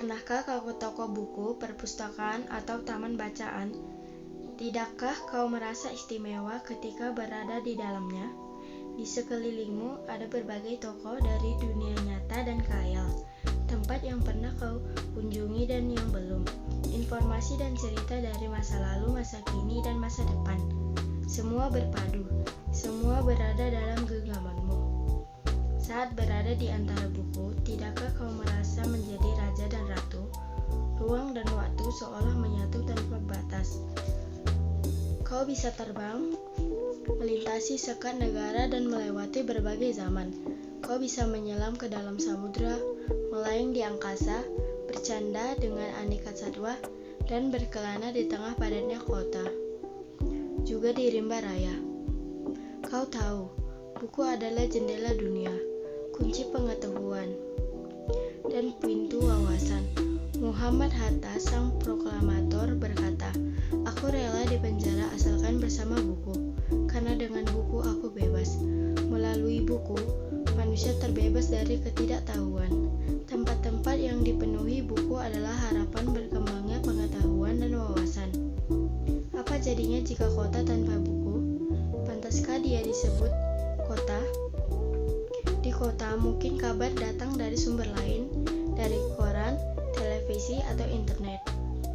Pernahkah kau ke toko buku, perpustakaan, atau taman bacaan? Tidakkah kau merasa istimewa ketika berada di dalamnya? Di sekelilingmu ada berbagai toko dari dunia nyata dan khayal, tempat yang pernah kau kunjungi dan yang belum, informasi dan cerita dari masa lalu, masa kini, dan masa depan. Semua berpadu, semua berada dalam genggamanmu. Saat berada di antara buku, tidakkah kau merasa menjadi raja dan ratu? Ruang dan waktu seolah menyatu tanpa batas. Kau bisa terbang, melintasi sekat negara dan melewati berbagai zaman. Kau bisa menyelam ke dalam samudra, melayang di angkasa, bercanda dengan aneka satwa, dan berkelana di tengah padatnya kota. Juga di rimba raya. Kau tahu, buku adalah jendela dunia, kunci pengetahuan, dan pintu wawasan. Muhammad Hatta, sang proklamator, berkata, "Aku rela dipenjara asalkan bersama buku, karena dengan buku aku bebas. Melalui buku, manusia terbebas dari ketidaktahuan. Tempat-tempat yang dipenuhi buku adalah harapan berkembangnya pengetahuan dan wawasan." Apa jadinya jika kota tanpa buku? Pantaskah dia disebut kota? Di kota mungkin kabar datang dari sumber lain, dari koran, televisi, atau internet.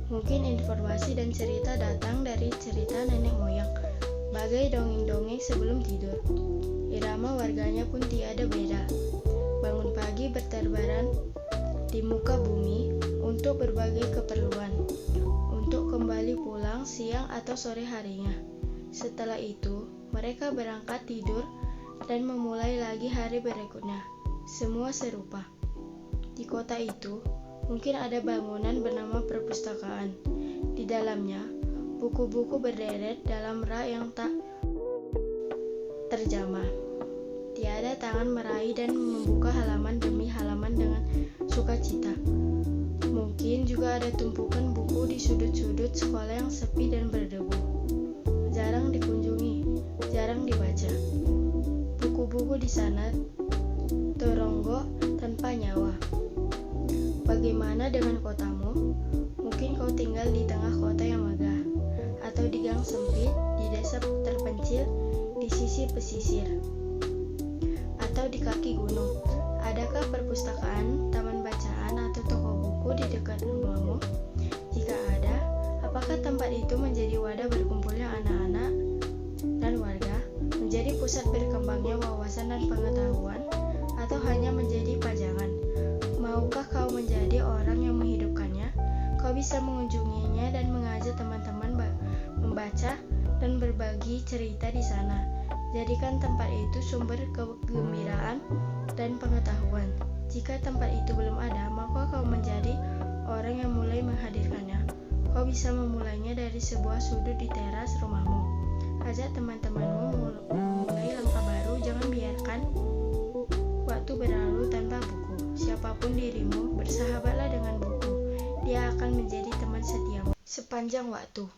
Mungkin informasi dan cerita datang dari cerita nenek moyang, bagai dongeng-dongeng sebelum tidur. Irama warganya pun tiada beda. Bangun pagi berterbaran di muka bumi untuk berbagai keperluan, untuk kembali pulang siang atau sore harinya. Setelah itu, mereka berangkat tidur dan memulai lagi hari berikutnya. Semua serupa. Di kota itu, mungkin ada bangunan bernama perpustakaan. Di dalamnya, buku-buku berderet dalam rak yang tak terjamah. Tiada tangan meraih dan membuka halaman demi halaman dengan sukacita. Mungkin juga ada tumpukan buku di sudut-sudut sekolah yang sepi dan berdebu. Jarang dikunjungi, jarang dibaca. Buku-buku di sana teronggok tanpa nyawa. Bagaimana dengan kotamu? Mungkin kau tinggal di tengah kota yang megah, atau di gang sempit, di desa terpencil, di sisi pesisir, atau di kaki gunung. Adakah perpustakaan, taman bacaan, atau toko buku di dekat rumahmu? Jika ada, apakah tempat itu menjadi wadah berkumpulnya anak-anak dan warga, menjadi pusat berkembangnya wawasan dan pengetahuan, atau hanya menjadi pajangan? Maukah kau menjadi orang yang menghidupkannya? Kau bisa mengunjunginya dan mengajak teman-teman membaca dan berbagi cerita di sana. Jadikan tempat itu sumber kegembiraan dan pengetahuan. Jika tempat itu belum ada, maka kau menjadi orang yang mulai menghadirkannya. Kau bisa memulainya dari sebuah sudut di teras rumahmu. Ajak teman-temanmu memulai langkah baru. Jangan biarkan waktu berlalu tanpa buku. Siapapun dirimu, bersahabatlah dengan buku. Dia akan menjadi teman setiamu sepanjang waktu.